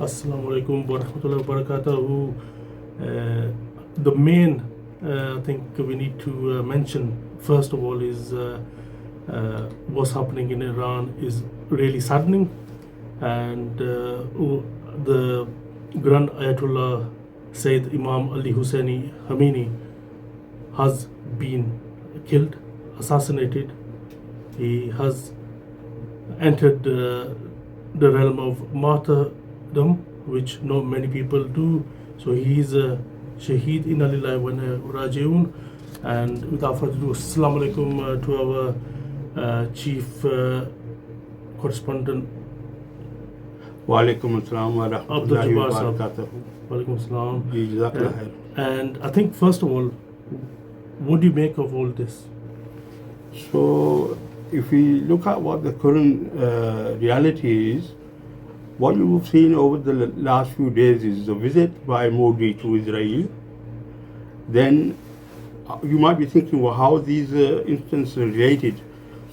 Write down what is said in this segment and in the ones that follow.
Assalamu alaikum wa rahmatullahi wa barakatuh. The main I think we need to mention first of all is what's happening in Iran is really saddening, and the Grand Ayatollah Sayyid Imam Ali Husseini Khamenei has been killed, assassinated. He has entered the realm of martyrdom, which not many people do. So he is a shaheed, inna lillahi wa inna ilaihi raji'un. And without further ado, assalamu alaikum to our chief correspondent Walaikum assalam wa Abdul rahmatullahi wa Jabbar Sahab. barakatuh. Walaikum assalam. Jazakallah khair. And I think first of all, what do you make of all this? So, if we look at what the current reality is, what you've seen over the last few days is a visit by Modi to Israel. Then you might be thinking, well, how are these instances related?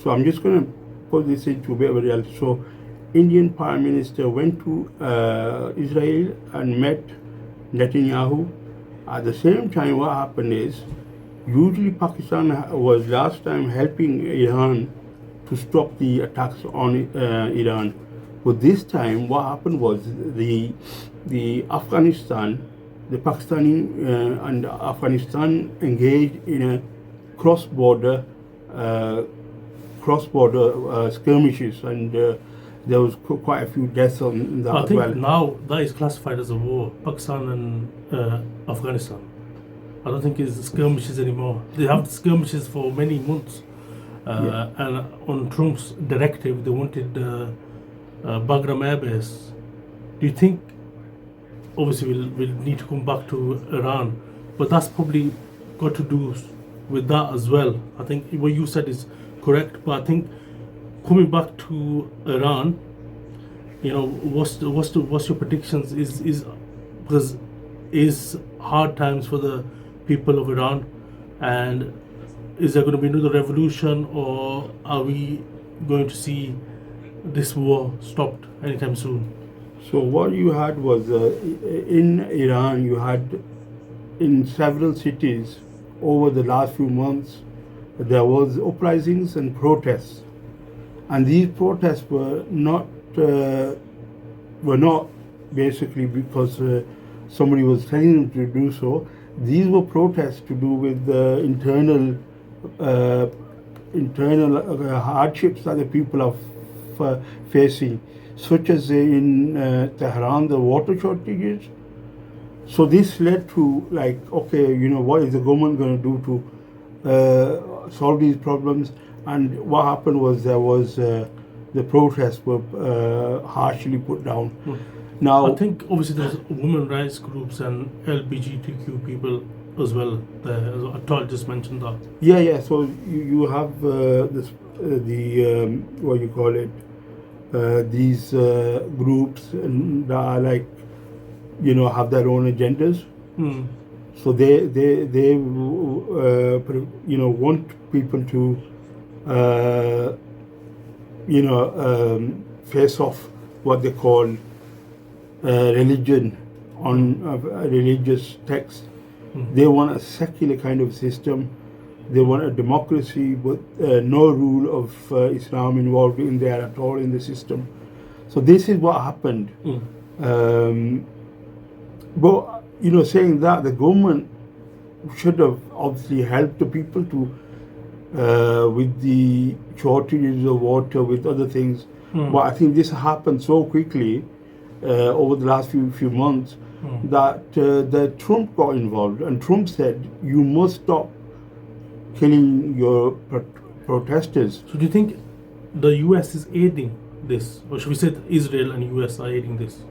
So I'm just going to put this into a bit of a reality. So Indian Prime Minister went to Israel and met Netanyahu. At the same time, what happened is, usually Pakistan was last time helping Iran to stop the attacks on Iran. But this time, what happened was the Afghanistan, the Pakistani and Afghanistan engaged in a cross-border skirmishes, and there was quite a few deaths on that I as think well. now that is classified as a war, Pakistan and Afghanistan. I don't think it's skirmishes anymore. They have skirmishes for many months. And on Trump's directive, they wanted Bagram Air Base. Do you think, obviously we'll need to come back to Iran, but that's probably got to do with that as well. I think what you said is correct, but I think coming back to Iran, you know, what's your predictions is because is hard times for the people of Iran, and is there going to be another revolution, or are we going to see this war stopped anytime soon? So what you had was in Iran, you had in several cities over the last few months, there was uprisings and protests, and these protests were not basically because somebody was telling them to do so. These were protests to do with internal hardships that the people are facing, such as in Tehran, the water shortages. So this led to, like, okay, you know, what is the government going to do to solve these problems? And what happened was there was the protests were harshly put down. Now, I think obviously there's women rights groups and LGBTQ people as well. Atal just mentioned that. yeah. So you have this what you call it, these groups that are like, you know, have their own agendas. So they you know, want people to face off what they call religion on religious texts. They want a secular kind of system. They want a democracy with no rule of Islam involved in there at all in the system. So this is what happened. But, you know, saying that, the government should have obviously helped the people to with the shortages of water, with other things. But I think this happened so quickly over the last few months that Trump got involved, and Trump said, you must stop killing your protesters. So do you think the US is aiding this, or should we say that Israel and US are aiding this?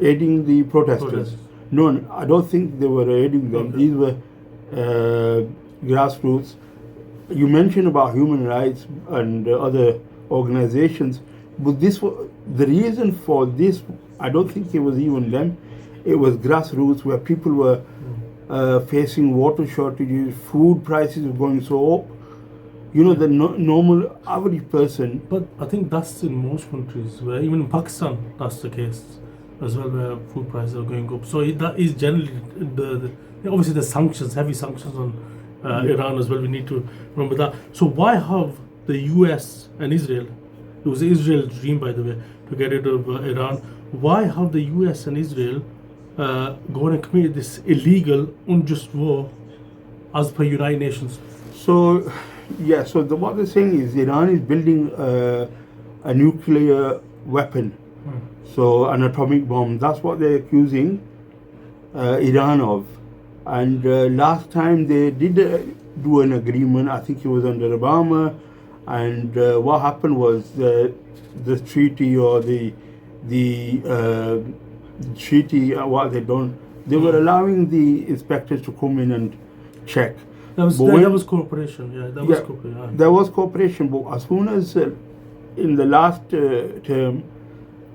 Aiding the protesters? No, I don't think they were aiding them. Okay. These were grassroots. You mentioned about human rights and other organizations, but this was the reason for this. I don't think it was even them. It was grassroots, where people were facing water shortages, food prices were going so up. You know, the normal average person. But I think that's in most countries, where even in Pakistan that's the case. as well, where food prices are going up. So that is generally obviously the sanctions, heavy sanctions on Iran as well. We need to remember that. So why have the US and Israel, it was Israel's dream, by the way, to get rid of Iran, why have the US and Israel gone and committed this illegal, unjust war as per United Nations? So, yeah, so what they're saying is Iran is building a nuclear weapon, so an atomic bomb. That's what they're accusing Iran of. And last time they did do an agreement, I think it was under Obama, and what happened was the treaty or the treaty, what they done, they were allowing the inspectors to come in and check. That was cooperation, yeah. That was cooperation. Yeah. There was cooperation, but as soon as in the last term,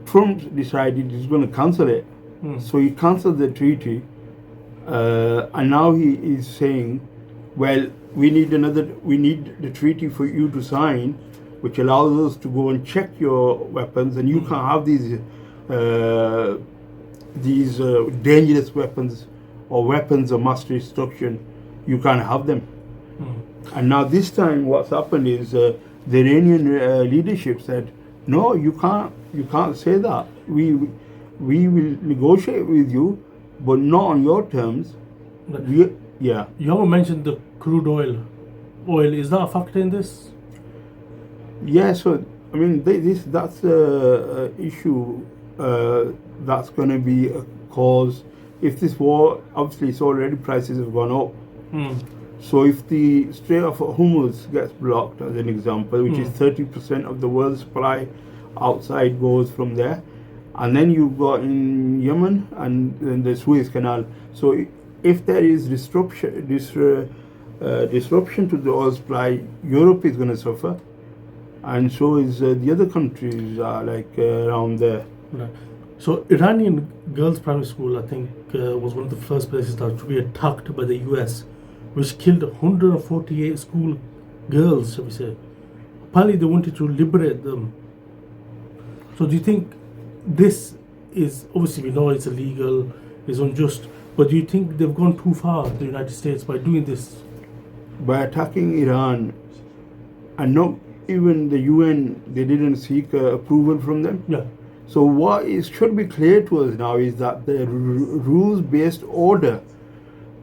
Trump decided he's going to cancel it. So he cancelled the treaty, and now he is saying, well, we need the treaty for you to sign, which allows us to go and check your weapons, and you can't have these dangerous weapons or weapons of mass destruction. You can't have them. And now this time what's happened is the Iranian leadership said, no, you can't say that. We will negotiate with you, but not on your terms. Yeah. You haven't mentioned the crude oil. Is that a factor in this? Yeah, so I mean that's a issue that's going to be a cause. If this war, obviously it's already prices have gone up. So if the Strait of Hormuz gets blocked, as an example, which is 30% of the world's supply outside goes from there, and then you've got in Yemen and then the Suez Canal. So if there is disruption to the oil supply, Europe is going to suffer, and so is the other countries around there. Right. So Iranian girls' primary school, I think, was one of the first places that to be attacked by the US, which killed 148 school girls, shall we say. Apparently they wanted to liberate them. So do you think this is, obviously we know it's illegal, it's unjust, but do you think they've gone too far, the United States, by doing this? By attacking Iran, and not even the UN, they didn't seek approval from them? Yeah. So what should be clear to us now is that the rules-based order,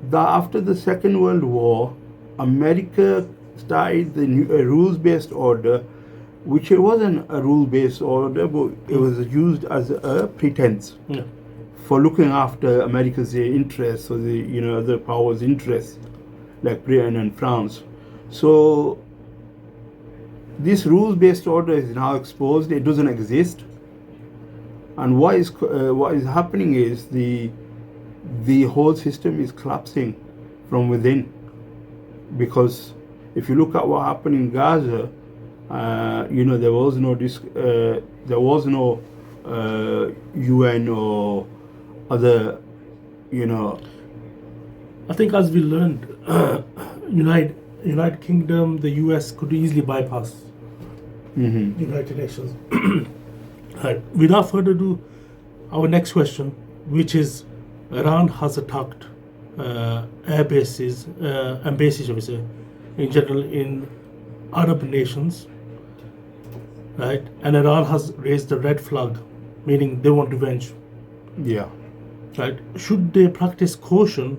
that after the Second World War, America started the rules-based order, which it wasn't a rule-based order, but it was used as a pretense for looking after America's interests or the other powers' interests, like Britain and France. So this rules-based order is now exposed; it doesn't exist. And what is happening is the whole system is collapsing from within, because if you look at what happened in Gaza, there was no UN or other, I think as we learned, United Kingdom, the US could easily bypass United Nations. Right. Without further ado, our next question, which is, Iran has attacked air bases and bases, shall we say, in general in Arab nations, right? And Iran has raised the red flag, meaning they want revenge. Yeah. Right? Should they practice caution,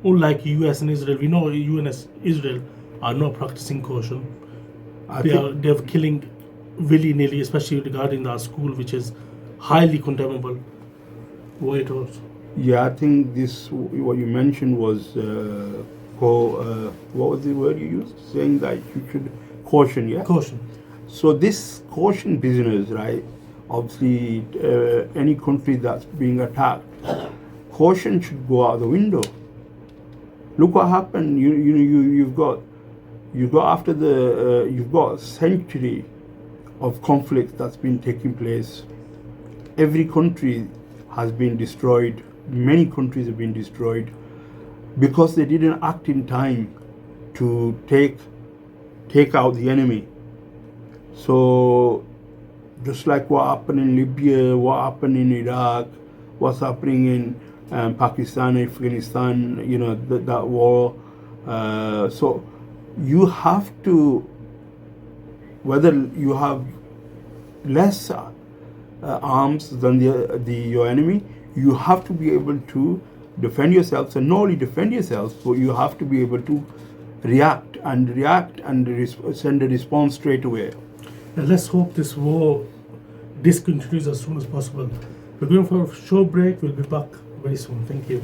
unlike US and Israel? We know US and Israel are not practicing caution. They're killing willy-nilly, especially regarding that school, which is highly condemnable. What Yeah, I think this, what you mentioned was, what was the word you used? Saying that you should caution, yeah? Caution. So this caution business, right? Obviously, any country that's being attacked, caution should go out the window. Look what happened. You've got after you've got a century of conflict that's been taking place. Every country has been destroyed. Many countries have been destroyed because they didn't act in time to take out the enemy. So just like what happened in Libya, what happened in Iraq, what's happening in Pakistan, Afghanistan, you know, that war. So you have to, whether you have less arms than your enemy, you have to be able to defend yourselves, and not only defend yourselves, but you have to be able to react and send a response straight away. And let's hope this war discontinues as soon as possible. We're going for a short break. We'll be back very soon. Thank you.